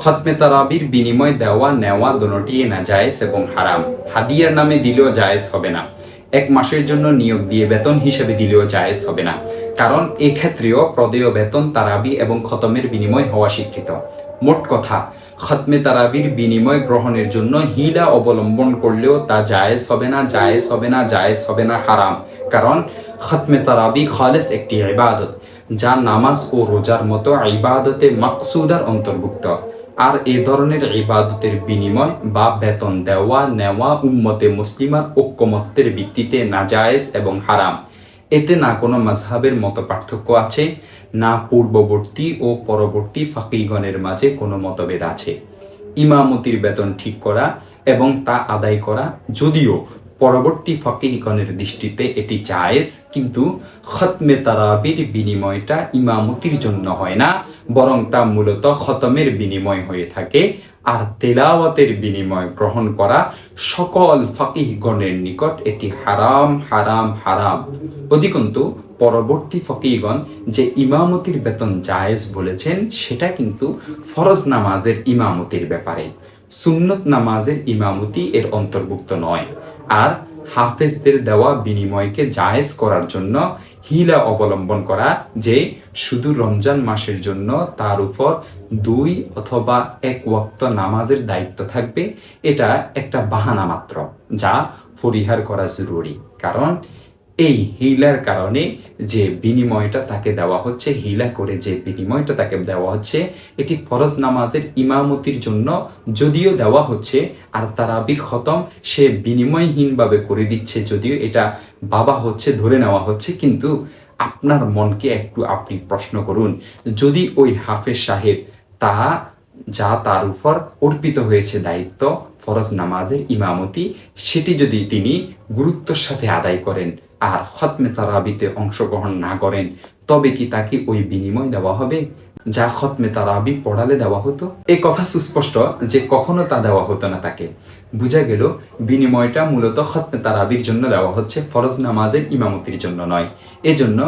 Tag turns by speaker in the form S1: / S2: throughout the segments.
S1: খতমে তারাবির বিনিময় দেওয়া নেওয়া দোনোটি নাজায়েজ এবং হারাম। হাদিয়ার নামে দিলেও জায়েজ হবে না, এক মাসের জন্য নিয়োগ দিয়ে বেতন হিসেবে দিলেও জায়েজ হবে না, কারণ এক্ষেত্রেও প্রদেয় বেতন তারাবি এবং খতমের বিনিময় হওয়া স্বীকৃত। মোট কথা, খতমে তারাবির বিনিময় গ্রহণের জন্য হিলা অবলম্বন করলেও তা জায়েজ হবে না, জায়েজ হবে না, জায়েজ হবে না, হারাম। কারণ খতমে তারাবি খালেস একটি ইবাদত, যা নামাজ ও রোজার মতো ইবাদতে মাকসুদার অন্তর্ভুক্ত। আর এ ধরনের ইবাদতের বিনিময় বা বেতন দেওয়া নেওয়া উম্মতে মুসলিমার ঐক্যমত্যের ভিত্তিতে নাজায়েজ এবং হারাম। এতে না কোনো মাযহাবের মত পার্থক্য আছে, না পূর্ববর্তী ও পরবর্তী ফাকিহগণের মাঝে কোনো মতভেদ আছে। ইমামতির বেতন ঠিক করা এবং তা আদায় করা যদিও পরবর্তী ফাকিহগণের দৃষ্টিতে এটি জায়েজ, কিন্তু খতমে তারাবির বিনিময়টা ইমামতির জন্য হয় না, বরং তা মূলত খতমের বিনিময় হয়ে থাকে। আর তেলাওয়াতের বিনিময় গ্রহণ করা সকল ফাকিহগণের নিকট এটি হারাম, হারাম, হারাম। অধিকন্তু পরবর্তী ফকিহগণ যে ইমামতির বেতন জায়েজ বলেছেন, সেটা কিন্তু ফরজ নামাজের ইমামতির ব্যাপারে। সুন্নত নামাজের ইমামতি এর অন্তর্ভুক্ত নয়। আর হাফেজদের দেওয়া বিনিময়কে জায়েজ করার জন্য হিলা অবলম্বন করা, যে শুধু রমজান মাসের জন্য তার উপর 2 অথবা 1 ওয়াক্ত নামাজের দায়িত্ব থাকবে, এটা একটা বাহানা মাত্র, যা পরিহার করা জরুরি। কারণ এই হিলার কারণে যে বিনিময়টা তাকে দেওয়া হচ্ছে, হিলা করে যে বিনিময়টা তাকে দেওয়া হচ্ছে, এটি ফরজ নামাজের ইমামতির জন্য যদিও দেওয়া হচ্ছে, আর তারাবির খতম সে বিনিময়হীনভাবে করে দিচ্ছে, যদিও এটা বাবা হচ্ছে, ধরে নেওয়া হচ্ছে। কিন্তু আপনার মনকে একটু আপনি প্রশ্ন করুন, যদি ওই হাফেজ সাহেব যা তার উপর অর্পিত হয়েছে দায়িত্ব ফরজ নামাজের ইমামতি, সেটি যদি তিনি গুরুত্বের সাথে আদায় করেন আর খতমে তারাবিতে অংশগ্রহণ না করেন, তবে কি তাকে ওই বিনিময় দেওয়া হবে যা খতমে তারাবি পড়ালে দেওয়া হতো? এই কথা সুস্পষ্ট যে কখনো তা দেওয়া হতো না তাকে। বোঝা গেল বিনিময়টা মূলত খতমে তারাবির জন্য দেওয়া হচ্ছে, ফরজ নামাজের ইমামতির জন্য নয়। এজন্য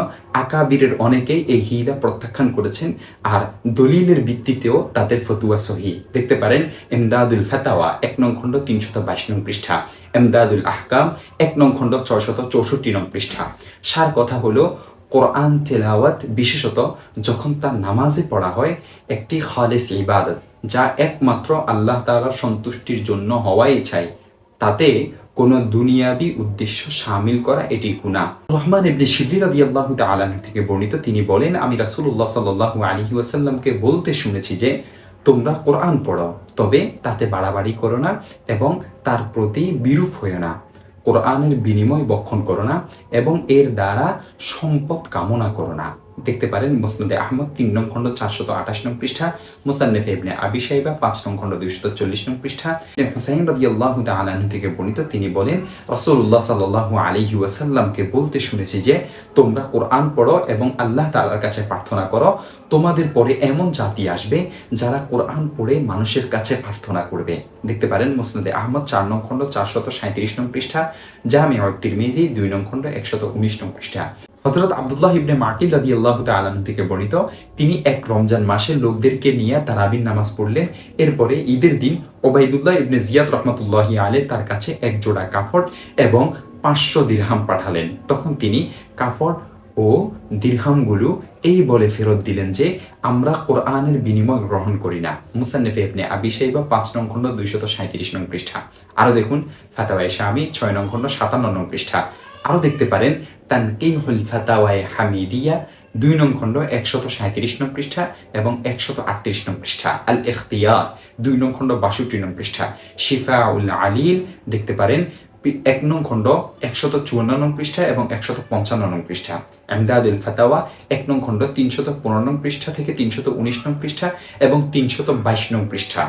S1: আকাবিরের অনেকেই এই হিলা প্রত্যাখ্যান করেছেন, আর দলিলের ভিত্তিতেও তাদের ফতুয়া সহি। দেখতে পারেন এমদাদুল ফাতাওয়া 1 নং খণ্ড 322 নং পৃষ্ঠা, এমদাদুল আহকাম 1 নং খণ্ড 664 নং পৃষ্ঠা। সার কথা হলো, কোরআন তেলাওয়াত বিশেষত যখন তা নামাজে পড়া হয়, একটি খালেস ইবাদত, যা একমাত্র আল্লাহ তাআলার সন্তুষ্টির জন্য হওয়াই চাই। তাতে কোনো দুনিয়াবি উদ্দেশ্য শামিল করা এটি গুনাহ। রহমান ইবনে শিবলি রাদিয়াল্লাহু তাআলা থেকে বর্ণিত, তিনি বলেন, আমি রাসূলুল্লাহ সাল্লাল্লাহু আলাইহি ওয়াসাল্লামকে বলতে শুনেছি যে, তোমরা কোরআন পড়ো, তবে তাতে বাড়াবাড়ি করো না এবং তার প্রতি বিরূপ হয়েও না। কোরআনের বিনিময় বক্ষণ করো না এবং এর দ্বারা সম্পদ কামনা করো না। দেখতে পারেন মুসনাদে আহমদ 3 নং খণ্ড 428 নং পৃষ্ঠা, মুসান্নাফে ইবনে আবি শাইবা 5 নং খণ্ড 240 নং পৃষ্ঠা। হুসাইন রাদিয়াল্লাহু তাআলা আনহু থেকে বর্ণিত, তিনি বলেন, রাসূলুল্লাহ সাল্লাল্লাহু আলাইহি ওয়াসাল্লামকে বলতে শুনেছি যে, তোমরা কোরআন পড়ো এবং আল্লাহ তাআলার কাছে প্রার্থনা করো। তোমাদের পরে এমন জাতি আসবে যারা কোরআন পড়ে মানুষের কাছে প্রার্থনা করবে। দেখতে পারেন মুসনাদে আহমদ 4 নং খণ্ড 437 নং পৃষ্ঠা, জামিউত তিরমিজি 2 নং খণ্ড 119 নং পৃষ্ঠা। হযরত আব্দুল্লাহ ইবনে মাকিল রাদিয়াল্লাহু তাআলা থেকে বর্ণিত, তিনি এক রমজান মাসে লোকদেরকে নিয়ে তারাবির নামাজ পড়লেন। এরপরে ঈদের দিন ওবাইদুল্লাহ ইবনে জিয়াদ রাহমাতুল্লাহি আলাইহি তার কাছে এক জোড়া কাপড় এবং 500 দিরহাম পাঠালেন। তখন তিনি কাপড় ও দিরহামগুলো এই বলে ফেরত দিলেন যে, আমরা কোরআনের বিনিময় গ্রহণ করি না। মুসান্নাফে ইবনে আবি শাইবা 5 নং খণ্ড 237 নং পৃষ্ঠা। আরো দেখুন ফাতাওয়ায়ে শামি 6 নং খণ্ড 57 নং পৃষ্ঠা। আরো দেখতে পারেন তানকিহুল ফাতাওয়ায়ে হামিদিয়া 2 নং খণ্ড 137 নং পৃষ্ঠা এবং 138 নং পৃষ্ঠা। আল ইখতিয়ার 2 নং খণ্ড 62 নং পৃষ্ঠা। শিফাউল আলিল দেখতে পারেন 1 নং খণ্ড 154 নং পৃষ্ঠা এবং 155 নং পৃষ্ঠা। এমদাদুল ফাতাওয়া 1 নং খণ্ড 315 নং পৃষ্ঠা থেকে 319 নং পৃষ্ঠা এবং 322 নং পৃষ্ঠা।